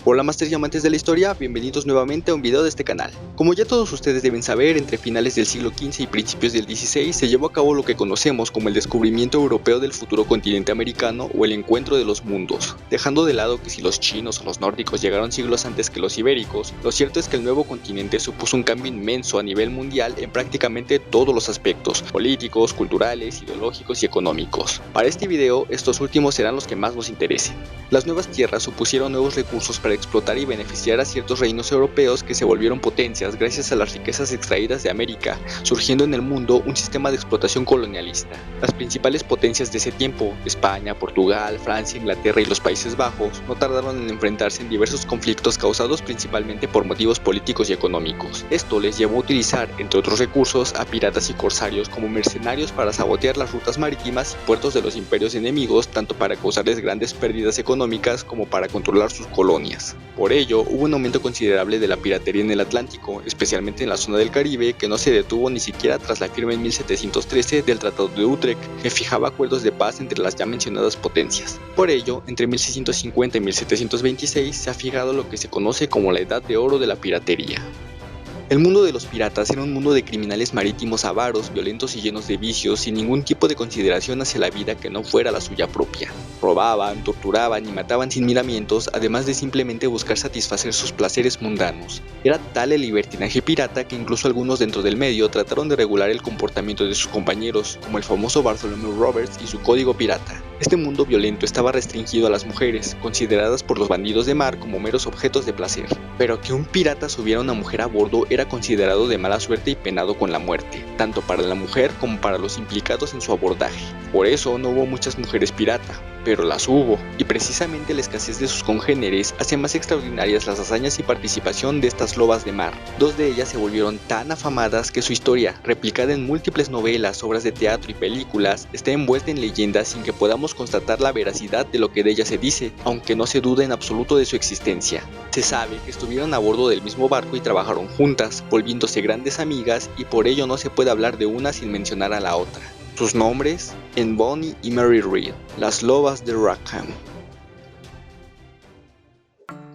Hola Masters y amantes de la historia, bienvenidos nuevamente a un video de este canal. Como ya todos ustedes deben saber, entre finales del siglo XV y principios del XVI se llevó a cabo lo que conocemos como el descubrimiento europeo del futuro continente americano o el encuentro de los mundos. Dejando de lado que si los chinos o los nórdicos llegaron siglos antes que los ibéricos, lo cierto es que el nuevo continente supuso un cambio inmenso a nivel mundial en prácticamente todos los aspectos, políticos, culturales, ideológicos y económicos. Para este video, estos últimos serán los que más nos interesen. Las nuevas tierras supusieron nuevos recursos para explotar y beneficiar a ciertos reinos europeos que se volvieron potencias gracias a las riquezas extraídas de América, surgiendo en el mundo un sistema de explotación colonialista. Las principales potencias de ese tiempo, España, Portugal, Francia, Inglaterra y los Países Bajos, no tardaron en enfrentarse en diversos conflictos causados principalmente por motivos políticos y económicos. Esto les llevó a utilizar, entre otros recursos, a piratas y corsarios como mercenarios para sabotear las rutas marítimas y puertos de los imperios enemigos, tanto para causarles grandes pérdidas económicas como para controlar sus colonias. Por ello, hubo un aumento considerable de la piratería en el Atlántico, especialmente en la zona del Caribe, que no se detuvo ni siquiera tras la firma en 1713 del Tratado de Utrecht, que fijaba acuerdos de paz entre las ya mencionadas potencias. Por ello, entre 1650 y 1726 se ha fijado lo que se conoce como la Edad de Oro de la piratería. El mundo de los piratas era un mundo de criminales marítimos avaros, violentos y llenos de vicios, sin ningún tipo de consideración hacia la vida que no fuera la suya propia. Robaban, torturaban y mataban sin miramientos, además de simplemente buscar satisfacer sus placeres mundanos. Era tal el libertinaje pirata que incluso algunos dentro del medio trataron de regular el comportamiento de sus compañeros, como el famoso Bartholomew Roberts y su código pirata. Este mundo violento estaba restringido a las mujeres, consideradas por los bandidos de mar como meros objetos de placer. Pero que un pirata subiera a una mujer a bordo era considerado de mala suerte y penado con la muerte, tanto para la mujer como para los implicados en su abordaje. Por eso no hubo muchas mujeres pirata, pero las hubo, y precisamente la escasez de sus congéneres hace más extraordinarias las hazañas y participación de estas lobas de mar. Dos de ellas se volvieron tan afamadas que su historia, replicada en múltiples novelas, obras de teatro y películas, está envuelta en leyendas sin que podamos constatar la veracidad de lo que de ellas se dice, aunque no se duda en absoluto de su existencia. Se sabe que estuvieron a bordo del mismo barco y trabajaron juntas, volviéndose grandes amigas, y por ello no se puede hablar de una sin mencionar a la otra. Sus nombres, Anne Bonny y Mary Read, las lobas de Rackham.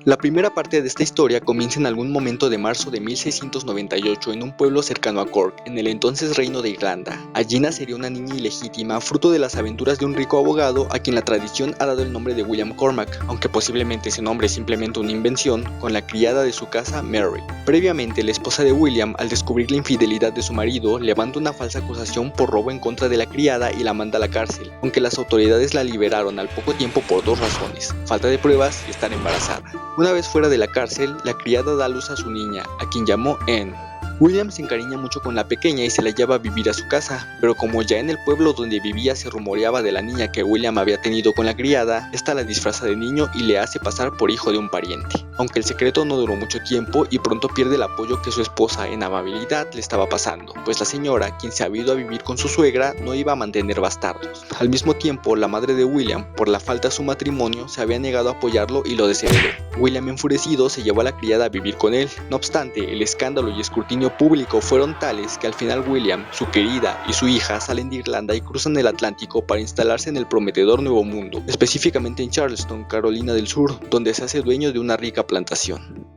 La primera parte de esta historia comienza en algún momento de marzo de 1698 en un pueblo cercano a Cork, en el entonces Reino de Irlanda. Allí nacería una niña ilegítima, fruto de las aventuras de un rico abogado a quien la tradición ha dado el nombre de William Cormac, aunque posiblemente ese nombre es simplemente una invención, con la criada de su casa, Mary. Previamente, la esposa de William, al descubrir la infidelidad de su marido, levanta una falsa acusación por robo en contra de la criada y la manda a la cárcel, aunque las autoridades la liberaron al poco tiempo por dos razones: falta de pruebas y estar embarazada. Una vez fuera de la cárcel, la criada da a luz a su niña, a quien llamó Anne. William se encariña mucho con la pequeña y se la lleva a vivir a su casa, pero como ya en el pueblo donde vivía se rumoreaba de la niña que William había tenido con la criada, esta la disfraza de niño y le hace pasar por hijo de un pariente. Aunque el secreto no duró mucho tiempo y pronto pierde el apoyo que su esposa en amabilidad le estaba pasando, pues la señora, quien se había ido a vivir con su suegra, no iba a mantener bastardos. Al mismo tiempo, la madre de William, por la falta de su matrimonio, se había negado a apoyarlo y lo desheredó. William, enfurecido, se llevó a la criada a vivir con él. No obstante, el escándalo y escrutinio público fueron tales que al final William, su querida y su hija salen de Irlanda y cruzan el Atlántico para instalarse en el prometedor Nuevo Mundo, específicamente en Charleston, Carolina del Sur, donde se hace dueño de una rica plantación.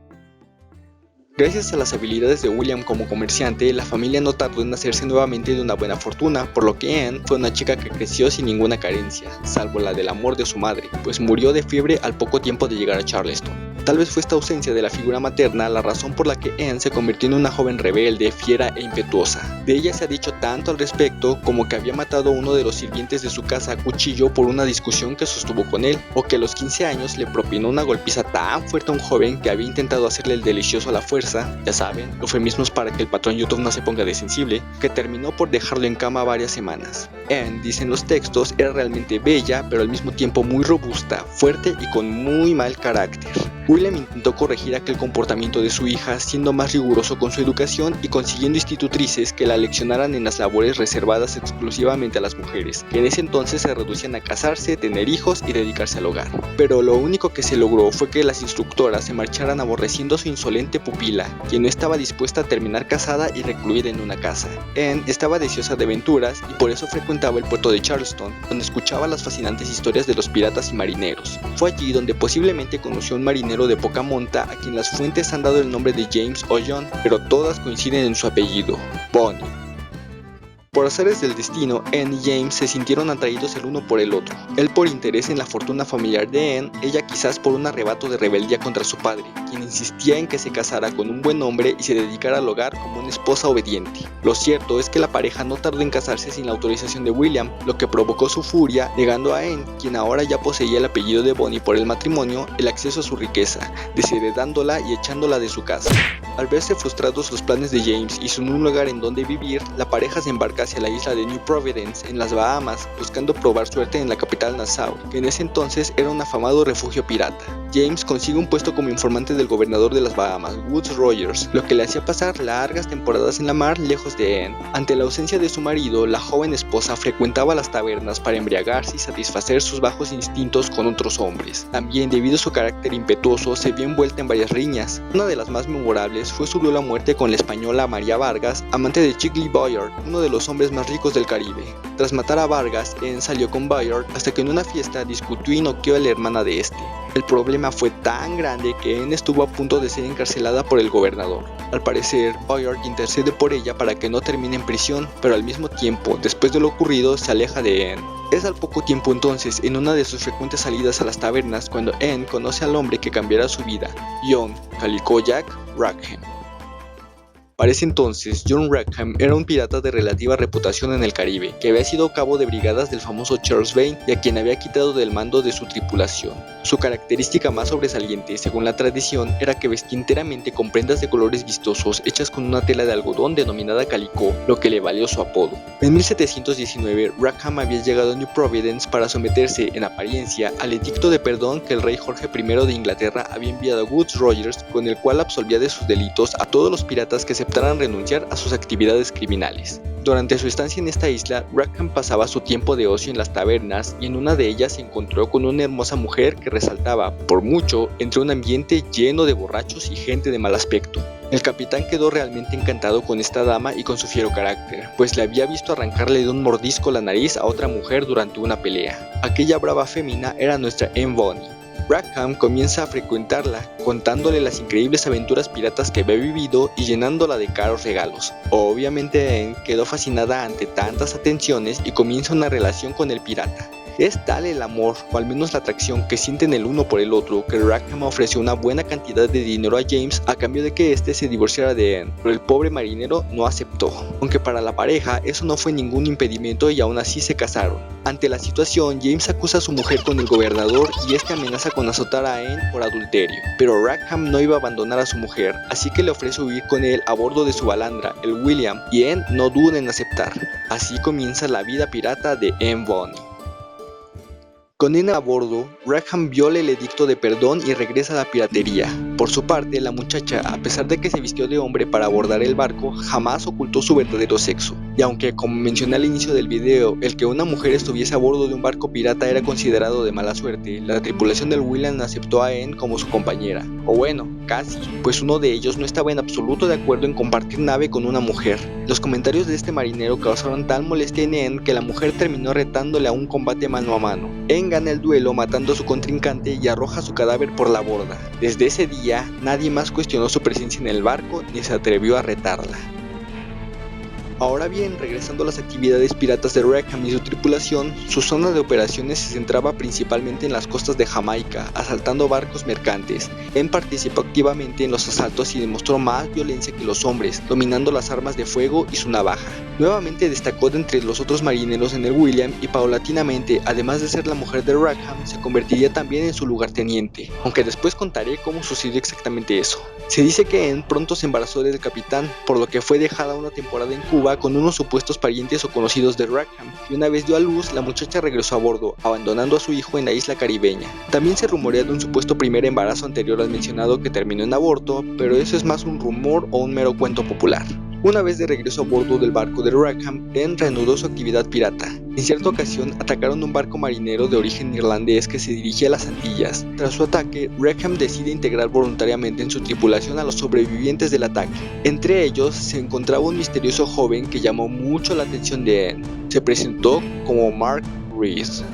Gracias a las habilidades de William como comerciante, la familia no tardó en hacerse nuevamente de una buena fortuna, por lo que Anne fue una chica que creció sin ninguna carencia, salvo la del amor de su madre, pues murió de fiebre al poco tiempo de llegar a Charleston. Tal vez fue esta ausencia de la figura materna la razón por la que Anne se convirtió en una joven rebelde, fiera e impetuosa. De ella se ha dicho tanto al respecto como que había matado a uno de los sirvientes de su casa a cuchillo por una discusión que sostuvo con él, o que a los 15 años le propinó una golpiza tan fuerte a un joven que había intentado hacerle el delicioso a la fuerza, ya saben, eufemismos para que el patrón YouTube no se ponga de sensible, que terminó por dejarlo en cama varias semanas. Anne, dicen los textos, era realmente bella, pero al mismo tiempo muy robusta, fuerte y con muy mal carácter. William intentó corregir aquel comportamiento de su hija siendo más riguroso con su educación y consiguiendo institutrices que la leccionaran en las labores reservadas exclusivamente a las mujeres, que en ese entonces se reducían a casarse, tener hijos y dedicarse al hogar. Pero lo único que se logró fue que las instructoras se marcharan aborreciendo a su insolente pupila, quien no estaba dispuesta a terminar casada y recluida en una casa. Anne estaba deseosa de aventuras y por eso frecuentaba el puerto de Charleston, donde escuchaba las fascinantes historias de los piratas y marineros. Fue allí donde posiblemente conoció a un marinero marinero de poca monta a quien las fuentes han dado el nombre de James o John, pero todas coinciden en su apellido, Bonnie. Por azares del destino, Anne y James se sintieron atraídos el uno por el otro. Él por interés en la fortuna familiar de Anne, ella quizás por un arrebato de rebeldía contra su padre, quien insistía en que se casara con un buen hombre y se dedicara al hogar como una esposa obediente. Lo cierto es que la pareja no tardó en casarse sin la autorización de William, lo que provocó su furia, negando a Anne, quien ahora ya poseía el apellido de Bonnie por el matrimonio, el acceso a su riqueza, desheredándola y echándola de su casa. Al verse frustrados los planes de James y sin un lugar en donde vivir, la pareja se embarca hacia la isla de New Providence, en las Bahamas, buscando probar suerte en la capital Nassau, que en ese entonces era un afamado refugio pirata. James consigue un puesto como informante del gobernador de las Bahamas, Woodes Rogers, lo que le hacía pasar largas temporadas en la mar lejos de Anne. Ante la ausencia de su marido, la joven esposa frecuentaba las tabernas para embriagarse y satisfacer sus bajos instintos con otros hombres. También, debido a su carácter impetuoso, se vio envuelta en varias riñas. Una de las más memorables fue su duelo a muerte con la española María Vargas, amante de Chigley Bayard, uno de los hombres más ricos del Caribe. Tras matar a Vargas, Anne salió con Bayard hasta que en una fiesta discutió y noqueó a la hermana de este. El problema fue tan grande que Anne estuvo a punto de ser encarcelada por el gobernador. Al parecer, Bayard intercede por ella para que no termine en prisión, pero al mismo tiempo, después de lo ocurrido, se aleja de Anne. Es al poco tiempo entonces, en una de sus frecuentes salidas a las tabernas, cuando Anne conoce al hombre que cambiará su vida, John Calico Jack Rackham. Para ese entonces, John Rackham era un pirata de relativa reputación en el Caribe, que había sido cabo de brigadas del famoso Charles Vane y a quien había quitado del mando de su tripulación. Su característica más sobresaliente, según la tradición, era que vestía enteramente con prendas de colores vistosos hechas con una tela de algodón denominada calicó, lo que le valió su apodo. En 1719, Rackham había llegado a New Providence para someterse, en apariencia, al edicto de perdón que el rey Jorge I de Inglaterra había enviado a Woodes Rogers, con el cual absolvía de sus delitos a todos los piratas que aceptaran renunciar a sus actividades criminales. Durante su estancia en esta isla, Rackham pasaba su tiempo de ocio en las tabernas y en una de ellas se encontró con una hermosa mujer que resaltaba, por mucho, entre un ambiente lleno de borrachos y gente de mal aspecto. El capitán quedó realmente encantado con esta dama y con su fiero carácter, pues le había visto arrancarle de un mordisco la nariz a otra mujer durante una pelea. Aquella brava fémina era nuestra Anne Bonny. Rackham comienza a frecuentarla, contándole las increíbles aventuras piratas que había vivido y llenándola de caros regalos. Obviamente Anne quedó fascinada ante tantas atenciones y comienza una relación con el pirata. Es tal el amor, o al menos la atracción que sienten el uno por el otro, que Rackham ofreció una buena cantidad de dinero a James a cambio de que éste se divorciara de Anne, pero el pobre marinero no aceptó, aunque para la pareja eso no fue ningún impedimento y aún así se casaron. Ante la situación, James acusa a su mujer con el gobernador y este amenaza con azotar a Anne por adulterio, pero Rackham no iba a abandonar a su mujer, así que le ofrece huir con él a bordo de su balandra, el William, y Anne no duda en aceptar. Así comienza la vida pirata de Anne Bonny. Con Anne a bordo, Rackham viola el edicto de perdón y regresa a la piratería. Por su parte, la muchacha, a pesar de que se vistió de hombre para abordar el barco, jamás ocultó su verdadero sexo. Y aunque, como mencioné al inicio del video, el que una mujer estuviese a bordo de un barco pirata era considerado de mala suerte, la tripulación del William aceptó a Anne como su compañera. O bueno, casi, pues uno de ellos no estaba en absoluto de acuerdo en compartir nave con una mujer. Los comentarios de este marinero causaron tal molestia en Anne que la mujer terminó retándole a un combate mano a mano. Anne gana el duelo matando a su contrincante y arroja su cadáver por la borda. Desde ese día, nadie más cuestionó su presencia en el barco ni se atrevió a retarla. Ahora bien, regresando a las actividades piratas de Rackham y su tripulación, su zona de operaciones se centraba principalmente en las costas de Jamaica, asaltando barcos mercantes. Anne participó activamente en los asaltos y demostró más violencia que los hombres, dominando las armas de fuego y su navaja. Nuevamente destacó de entre los otros marineros en el William y paulatinamente, además de ser la mujer de Rackham, se convertiría también en su lugarteniente, aunque después contaré cómo sucedió exactamente eso. Se dice que Anne pronto se embarazó del capitán, por lo que fue dejada una temporada en Cuba con unos supuestos parientes o conocidos de Rackham, y una vez dio a luz, la muchacha regresó a bordo, abandonando a su hijo en la isla caribeña. También se rumorea de un supuesto primer embarazo anterior al mencionado que terminó en aborto, pero eso es más un rumor o un mero cuento popular. Una vez de regreso a bordo del barco de Rackham, Anne reanudó su actividad pirata. En cierta ocasión atacaron un barco marinero de origen irlandés que se dirigía a las Antillas. Tras su ataque, Rackham decide integrar voluntariamente en su tripulación a los sobrevivientes del ataque. Entre ellos se encontraba un misterioso joven que llamó mucho la atención de Anne. Se presentó como Mark Rees.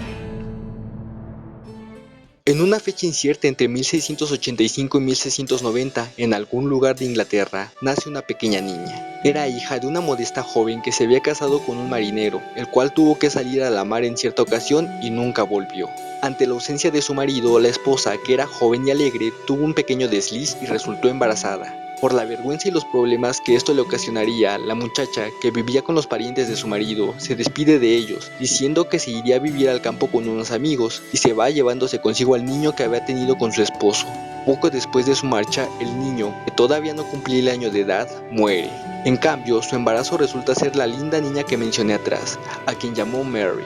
En una fecha incierta entre 1685 y 1690, en algún lugar de Inglaterra, nace una pequeña niña. Era hija de una modesta joven que se había casado con un marinero, el cual tuvo que salir a la mar en cierta ocasión y nunca volvió. Ante la ausencia de su marido, la esposa, que era joven y alegre, tuvo un pequeño desliz y resultó embarazada. Por la vergüenza y los problemas que esto le ocasionaría, la muchacha, que vivía con los parientes de su marido, se despide de ellos, diciendo que se iría a vivir al campo con unos amigos y se va llevándose consigo al niño que había tenido con su esposo. Poco después de su marcha, el niño, que todavía no cumplía el año de edad, muere. En cambio, su embarazo resulta ser la linda niña que mencioné atrás, a quien llamó Mary.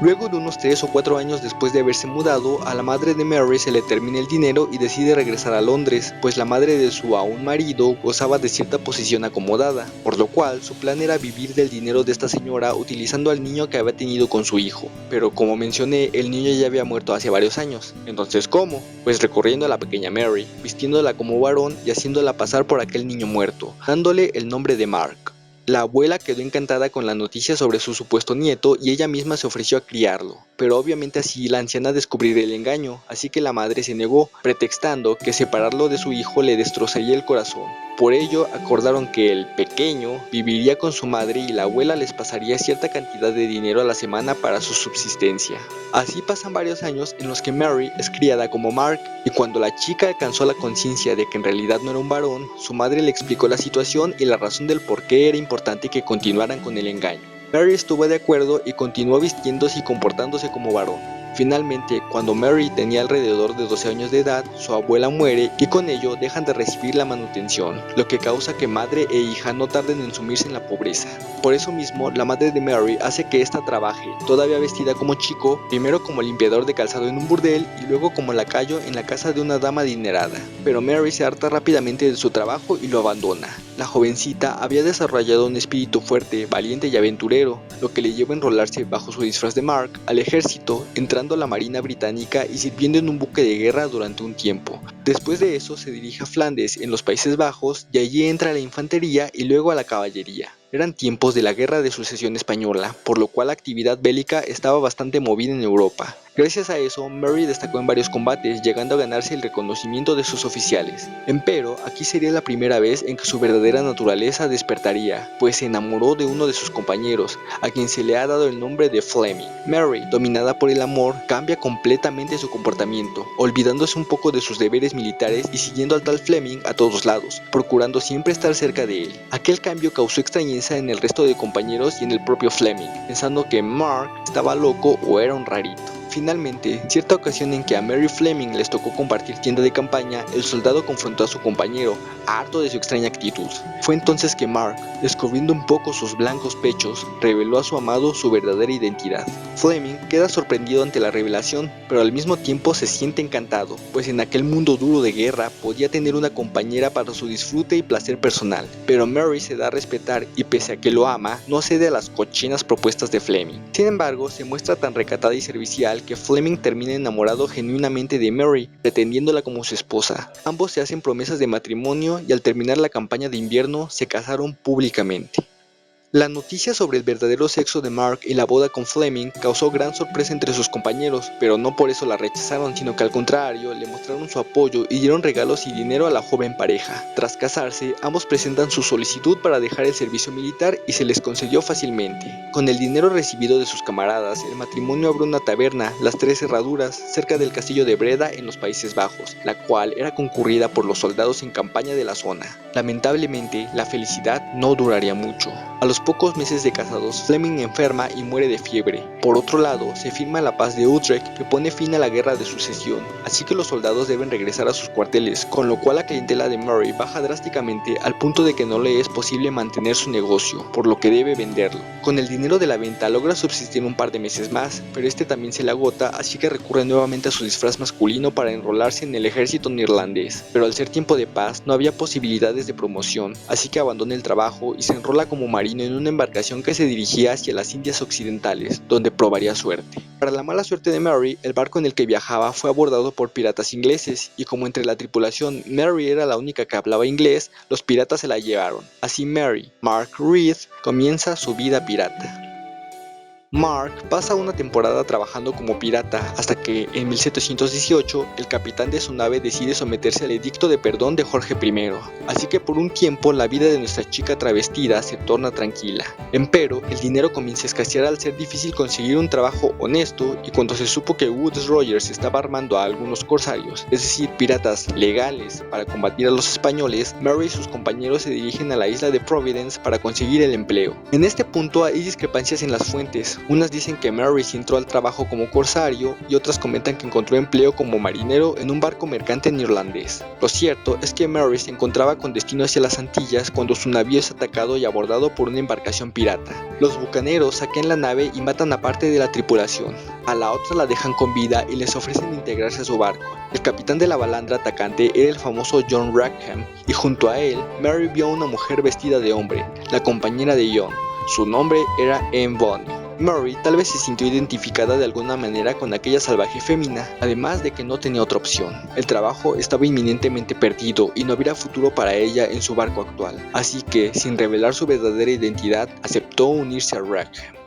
Luego de unos 3 o 4 años después de haberse mudado, a la madre de Mary se le termina el dinero y decide regresar a Londres, pues la madre de su aún marido gozaba de cierta posición acomodada, por lo cual su plan era vivir del dinero de esta señora utilizando al niño que había tenido con su hijo. Pero como mencioné, el niño ya había muerto hace varios años. Entonces, ¿cómo? Pues recorriendo a la pequeña Mary, vistiéndola como varón y haciéndola pasar por aquel niño muerto, dándole el nombre de Mark. La abuela quedó encantada con la noticia sobre su supuesto nieto y ella misma se ofreció a criarlo, pero obviamente así la anciana descubriría el engaño, así que la madre se negó, pretextando que separarlo de su hijo le destrozaría el corazón. Por ello acordaron que el pequeño viviría con su madre y la abuela les pasaría cierta cantidad de dinero a la semana para su subsistencia. Así pasan varios años en los que Mary es criada como Mark, y cuando la chica alcanzó la conciencia de que en realidad no era un varón, su madre le explicó la situación y la razón del por qué era importante que continuaran con el engaño. Mary estuvo de acuerdo y continuó vistiéndose y comportándose como varón. Finalmente, cuando Mary tenía alrededor de 12 años de edad, su abuela muere y con ello dejan de recibir la manutención, lo que causa que madre e hija no tarden en sumirse en la pobreza. Por eso mismo, la madre de Mary hace que ésta trabaje, todavía vestida como chico, primero como limpiador de calzado en un burdel y luego como lacayo en la casa de una dama adinerada. Pero Mary se harta rápidamente de su trabajo y lo abandona. La jovencita había desarrollado un espíritu fuerte, valiente y aventurero, lo que le lleva a enrolarse bajo su disfraz de Mark al ejército, entrando a la Marina Británica y sirviendo en un buque de guerra durante un tiempo. Después de eso se dirige a Flandes, en los Países Bajos, y allí entra a la infantería y luego a la caballería. Eran tiempos de la Guerra de Sucesión Española, por lo cual la actividad bélica estaba bastante movida en Europa. Gracias a eso, Mary destacó en varios combates, llegando a ganarse el reconocimiento de sus oficiales. Empero, aquí sería la primera vez en que su verdadera naturaleza despertaría, pues se enamoró de uno de sus compañeros, a quien se le ha dado el nombre de Fleming. Mary, dominada por el amor, cambia completamente su comportamiento, olvidándose un poco de sus deberes militares y siguiendo al tal Fleming a todos lados, procurando siempre estar cerca de él. Aquel cambio causó extrañeza en el resto de compañeros y en el propio Fleming, pensando que Mark estaba loco o era un rarito. Finalmente, cierta ocasión en que a Mary Fleming les tocó compartir tienda de campaña, el soldado confrontó a su compañero, harto de su extraña actitud. Fue entonces que Mark, descubriendo un poco sus blancos pechos, reveló a su amado su verdadera identidad. Fleming queda sorprendido ante la revelación, pero al mismo tiempo se siente encantado, pues en aquel mundo duro de guerra podía tener una compañera para su disfrute y placer personal. Pero Mary se da a respetar y pese a que lo ama, no cede a las cochinas propuestas de Fleming. Sin embargo, se muestra tan recatada y servicial que Fleming termina enamorado genuinamente de Mary, pretendiéndola como su esposa. Ambos se hacen promesas de matrimonio y al terminar la campaña de invierno se casaron públicamente. La noticia sobre el verdadero sexo de Mark y la boda con Fleming causó gran sorpresa entre sus compañeros, pero no por eso la rechazaron, sino que al contrario, le mostraron su apoyo y dieron regalos y dinero a la joven pareja. Tras casarse, ambos presentan su solicitud para dejar el servicio militar y se les concedió fácilmente. Con el dinero recibido de sus camaradas, el matrimonio abrió una taberna, Las Tres Herraduras, cerca del castillo de Breda en los Países Bajos, la cual era concurrida por los soldados en campaña de la zona. Lamentablemente, la felicidad no duraría mucho. A los pocos meses de casados, Fleming enferma y muere de fiebre. Por otro lado, se firma la paz de Utrecht que pone fin a la guerra de sucesión, así que los soldados deben regresar a sus cuarteles, con lo cual la clientela de Murray baja drásticamente al punto de que no le es posible mantener su negocio, por lo que debe venderlo. Con el dinero de la venta logra subsistir un par de meses más, pero este también se le agota, así que recurre nuevamente a su disfraz masculino para enrolarse en el ejército neerlandés. Pero al ser tiempo de paz, no había posibilidades de promoción, así que abandona el trabajo y se enrola como marino en una embarcación que se dirigía hacia las Indias Occidentales, donde probaría suerte. Para la mala suerte de Mary, el barco en el que viajaba fue abordado por piratas ingleses, y como entre la tripulación Mary era la única que hablaba inglés, los piratas se la llevaron. Así Mary, Mark Reed, comienza su vida pirata. Mark pasa una temporada trabajando como pirata hasta que en 1718 el capitán de su nave decide someterse al edicto de perdón de Jorge I, así que por un tiempo la vida de nuestra chica travestida se torna tranquila. Empero, el dinero comienza a escasear al ser difícil conseguir un trabajo honesto, y cuando se supo que Woodes Rogers estaba armando a algunos corsarios, es decir, piratas legales, para combatir a los españoles, Mary y sus compañeros se dirigen a la isla de Providence para conseguir el empleo. En este punto hay discrepancias en las fuentes. Unas dicen que Mary sí entró al trabajo como corsario y otras comentan que encontró empleo como marinero en un barco mercante neerlandés. Lo cierto es que Mary se encontraba con destino hacia las Antillas cuando su navío es atacado y abordado por una embarcación pirata. Los bucaneros saquean la nave y matan a parte de la tripulación. A la otra la dejan con vida y les ofrecen integrarse a su barco. El capitán de la balandra atacante era el famoso John Rackham, y junto a él, Mary vio a una mujer vestida de hombre, la compañera de John. Su nombre era Anne Bonny. Mary tal vez se sintió identificada de alguna manera con aquella salvaje fémina, además de que no tenía otra opción. El trabajo estaba inminentemente perdido y no habría futuro para ella en su barco actual, así que, sin revelar su verdadera identidad, aceptó unirse a Rackham.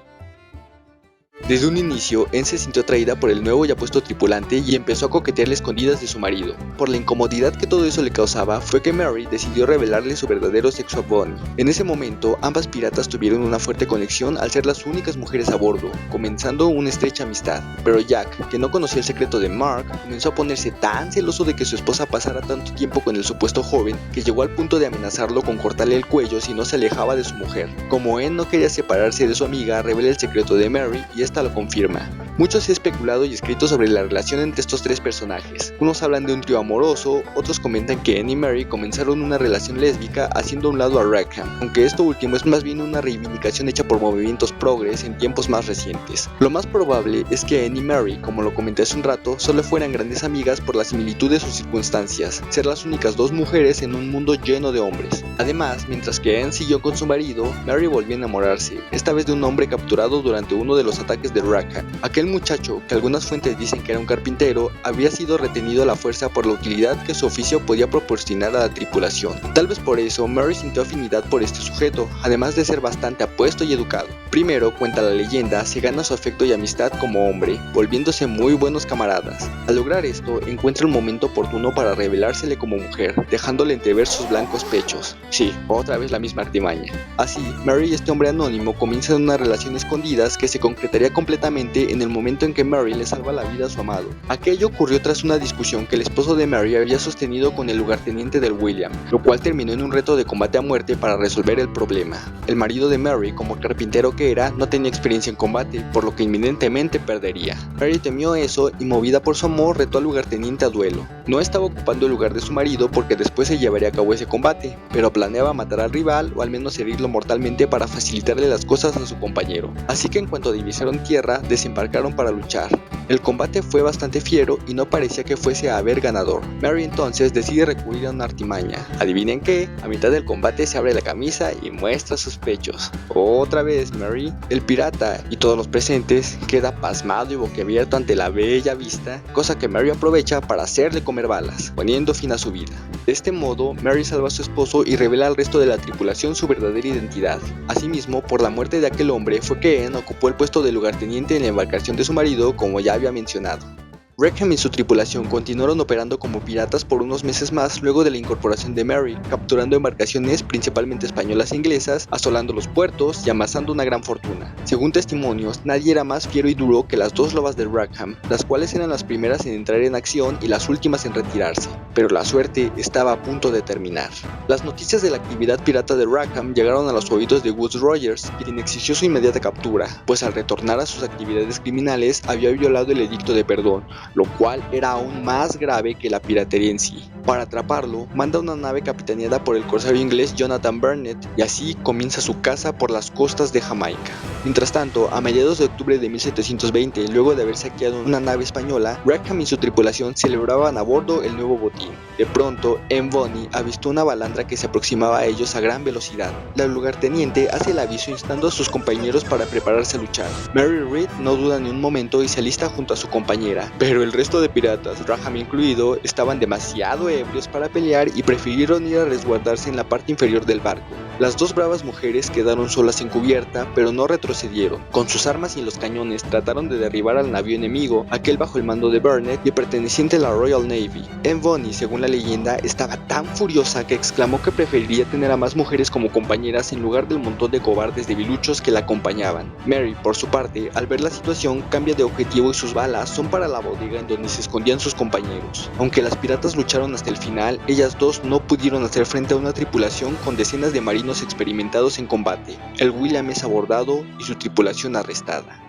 Desde un inicio, Anne se sintió atraída por el nuevo y apuesto tripulante y empezó a coquetearle escondidas de su marido. Por la incomodidad que todo eso le causaba, fue que Mary decidió revelarle su verdadero sexo a Bonny. En ese momento, ambas piratas tuvieron una fuerte conexión al ser las únicas mujeres a bordo, comenzando una estrecha amistad. Pero Jack, que no conocía el secreto de Mark, comenzó a ponerse tan celoso de que su esposa pasara tanto tiempo con el supuesto joven, que llegó al punto de amenazarlo con cortarle el cuello si no se alejaba de su mujer. Como Anne no quería separarse de su amiga, revela el secreto de Mary y esta lo confirma. Mucho se ha especulado y escrito sobre la relación entre estos tres personajes. Unos hablan de un trío amoroso, otros comentan que Anne y Mary comenzaron una relación lésbica haciendo a un lado a Rackham, aunque esto último es más bien una reivindicación hecha por movimientos progres en tiempos más recientes. Lo más probable es que Anne y Mary, como lo comenté hace un rato, solo fueran grandes amigas por la similitud de sus circunstancias, ser las únicas dos mujeres en un mundo lleno de hombres. Además, mientras que Anne siguió con su marido, Mary volvió a enamorarse, esta vez de un hombre capturado durante uno de los ataques de Rackham. Aquel muchacho, que algunas fuentes dicen que era un carpintero, había sido retenido a la fuerza por la utilidad que su oficio podía proporcionar a la tripulación. Tal vez por eso Mary sintió afinidad por este sujeto, además de ser bastante apuesto y educado. Primero, cuenta la leyenda, se gana su afecto y amistad como hombre, volviéndose muy buenos camaradas. Al lograr esto, encuentra el momento oportuno para revelársele como mujer, dejándole entrever sus blancos pechos. Sí, otra vez la misma artimaña. Así, Mary y este hombre anónimo comienzan una relación escondidas que se concretaría completamente en el momento en que Mary le salva la vida a su amado. Aquello ocurrió tras una discusión que el esposo de Mary había sostenido con el lugarteniente del William, lo cual terminó en un reto de combate a muerte para resolver el problema. El marido de Mary, como carpintero que era, no tenía experiencia en combate, por lo que inminentemente perdería. Mary temió eso y, movida por su amor, retó al lugarteniente a duelo. No estaba ocupando el lugar de su marido porque después se llevaría a cabo ese combate, pero planeaba matar al rival o al menos herirlo mortalmente para facilitarle las cosas a su compañero. Así que en cuanto divisaron tierra, desembarcaron para luchar. El combate fue bastante fiero y no parecía que fuese a haber ganador. Mary entonces decide recurrir a una artimaña. Adivinen qué, a mitad del combate se abre la camisa y muestra sus pechos. Otra vez Mary, el pirata y todos los presentes queda pasmado y boquiabierto ante la bella vista, cosa que Mary aprovecha para hacerle comer balas, poniendo fin a su vida. De este modo, Mary salva a su esposo y revela al resto de la tripulación su verdadera identidad. Asimismo, por la muerte de aquel hombre fue que Anne ocupó el puesto de lugarteniente en la embarcación de su marido, como ya había mencionado. Rackham y su tripulación continuaron operando como piratas por unos meses más luego de la incorporación de Mary, capturando embarcaciones principalmente españolas e inglesas, asolando los puertos y amasando una gran fortuna. Según testimonios, nadie era más fiero y duro que las dos lobas de Rackham, las cuales eran las primeras en entrar en acción y las últimas en retirarse, pero la suerte estaba a punto de terminar. Las noticias de la actividad pirata de Rackham llegaron a los oídos de Woodes Rogers, quien exigió su inmediata captura, pues al retornar a sus actividades criminales había violado el edicto de perdón, lo cual era aún más grave que la piratería en sí. Para atraparlo, manda una nave capitaneada por el corsario inglés Jonathan Burnett y así comienza su caza por las costas de Jamaica. Mientras tanto, a mediados de octubre de 1720, luego de haber saqueado una nave española, Rackham y su tripulación celebraban a bordo el nuevo botín. De pronto, Anne Bonny avistó una balandra que se aproximaba a ellos a gran velocidad. La lugarteniente hace el aviso instando a sus compañeros para prepararse a luchar. Mary Read no duda ni un momento y se alista junto a su compañera, pero el resto de piratas, Rackham incluido, estaban demasiado ebrios para pelear y prefirieron ir a resguardarse en la parte inferior del barco. Las dos bravas mujeres quedaron solas en cubierta, pero no retrocedieron. Con sus armas y los cañones trataron de derribar al navío enemigo, aquel bajo el mando de Burnett y perteneciente a la Royal Navy. Anne Bonny, según la leyenda, estaba tan furiosa que exclamó que preferiría tener a más mujeres como compañeras en lugar del montón de cobardes debiluchos que la acompañaban. Mary, por su parte, al ver la situación, cambia de objetivo y sus balas son para la bodega en donde se escondían sus compañeros. Aunque las piratas lucharon hasta el final, ellas dos no pudieron hacer frente a una tripulación con decenas de marinos experimentados en combate. El William es abordado y su tripulación arrestada.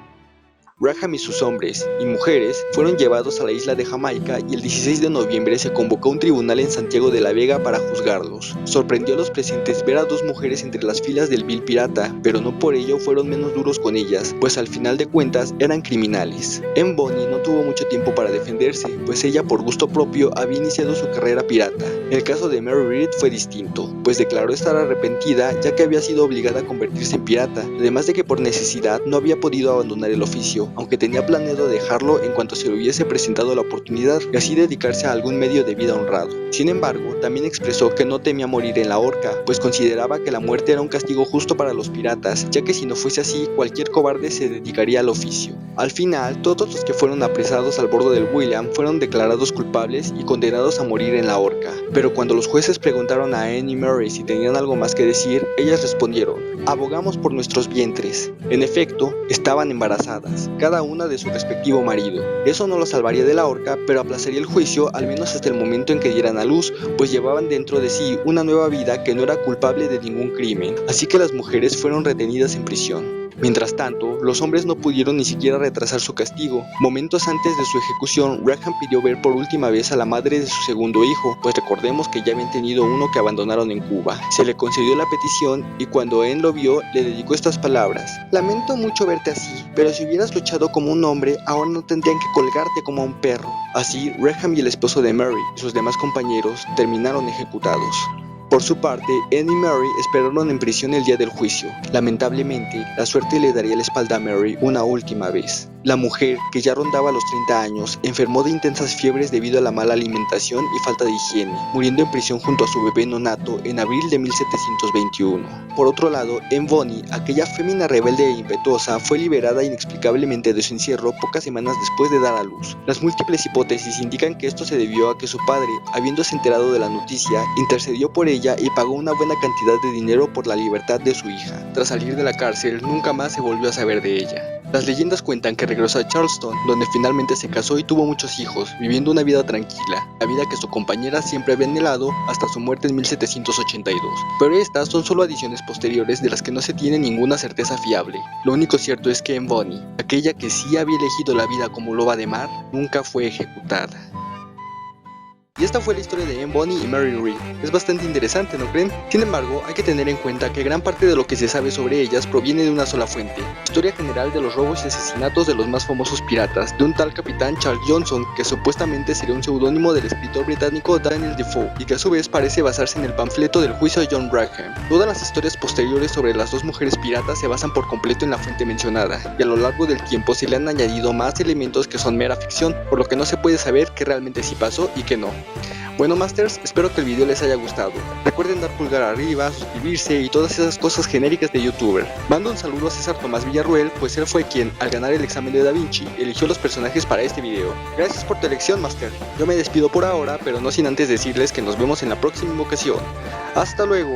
Rackham y sus hombres y mujeres fueron llevados a la isla de Jamaica y el 16 de noviembre se convocó un tribunal en Santiago de la Vega para juzgarlos. Sorprendió a los presentes ver a dos mujeres entre las filas del vil pirata, pero no por ello fueron menos duros con ellas, pues al final de cuentas eran criminales. Anne Bonny no tuvo mucho tiempo para defenderse, pues ella por gusto propio había iniciado su carrera pirata. El caso de Mary Read fue distinto, pues declaró estar arrepentida ya que había sido obligada a convertirse en pirata, además de que por necesidad no había podido abandonar el oficio, aunque tenía planeado dejarlo en cuanto se le hubiese presentado la oportunidad y así dedicarse a algún medio de vida honrado. Sin embargo, también expresó que no temía morir en la horca, pues consideraba que la muerte era un castigo justo para los piratas, ya que si no fuese así, cualquier cobarde se dedicaría al oficio. Al final, todos los que fueron apresados al bordo del William fueron declarados culpables y condenados a morir en la horca. Pero cuando los jueces preguntaron a Anne y Mary si tenían algo más que decir, ellas respondieron: abogamos por nuestros vientres. En efecto, estaban embarazadas, cada una de su respectivo marido. Eso no los salvaría de la horca, pero aplazaría el juicio al menos hasta el momento en que dieran a luz, pues llevaban dentro de sí una nueva vida que no era culpable de ningún crimen, así que las mujeres fueron retenidas en prisión. Mientras tanto, los hombres no pudieron ni siquiera retrasar su castigo. Momentos antes de su ejecución, Rackham pidió ver por última vez a la madre de su segundo hijo, pues recordemos que ya habían tenido uno que abandonaron en Cuba. Se le concedió la petición y cuando Anne lo vio, le dedicó estas palabras: lamento mucho verte así, pero si hubieras luchado como un hombre, ahora no tendrían que colgarte como a un perro. Así, Rackham y el esposo de Mary y sus demás compañeros terminaron ejecutados. Por su parte, Anne y Mary esperaron en prisión el día del juicio. Lamentablemente, la suerte le daría la espalda a Mary una última vez. La mujer, que ya rondaba los 30 años, enfermó de intensas fiebres debido a la mala alimentación y falta de higiene, muriendo en prisión junto a su bebé nonato en abril de 1721. Por otro lado, Anne Bonny, aquella fémina rebelde e impetuosa, fue liberada inexplicablemente de su encierro pocas semanas después de dar a luz. Las múltiples hipótesis indican que esto se debió a que su padre, habiéndose enterado de la noticia, intercedió por ella y pagó una buena cantidad de dinero por la libertad de su hija. Tras salir de la cárcel, nunca más se volvió a saber de ella. Las leyendas cuentan que regresó a Charleston, donde finalmente se casó y tuvo muchos hijos, viviendo una vida tranquila, la vida que su compañera siempre había anhelado hasta su muerte en 1782. Pero estas son solo adiciones posteriores de las que no se tiene ninguna certeza fiable. Lo único cierto es que Anne Bonny, aquella que sí había elegido la vida como loba de mar, nunca fue ejecutada. Y esta fue la historia de Anne Bonny y Mary Read. Es bastante interesante, ¿no creen? Sin embargo, hay que tener en cuenta que gran parte de lo que se sabe sobre ellas proviene de una sola fuente: historia general de los robos y asesinatos de los más famosos piratas, de un tal capitán Charles Johnson, que supuestamente sería un seudónimo del escritor británico Daniel Defoe, y que a su vez parece basarse en el panfleto del juicio de John Rackham. Todas las historias posteriores sobre las dos mujeres piratas se basan por completo en la fuente mencionada, y a lo largo del tiempo se le han añadido más elementos que son mera ficción, por lo que no se puede saber qué realmente sí pasó y qué no. Bueno, Masters, espero que el video les haya gustado. Recuerden dar pulgar arriba, suscribirse y todas esas cosas genéricas de youtuber. Mando un saludo a César Tomás Villarruel, pues él fue quien, al ganar el examen de Da Vinci, eligió los personajes para este video. Gracias por tu elección, Master. Yo me despido por ahora, pero no sin antes decirles que nos vemos en la próxima ocasión. ¡Hasta luego!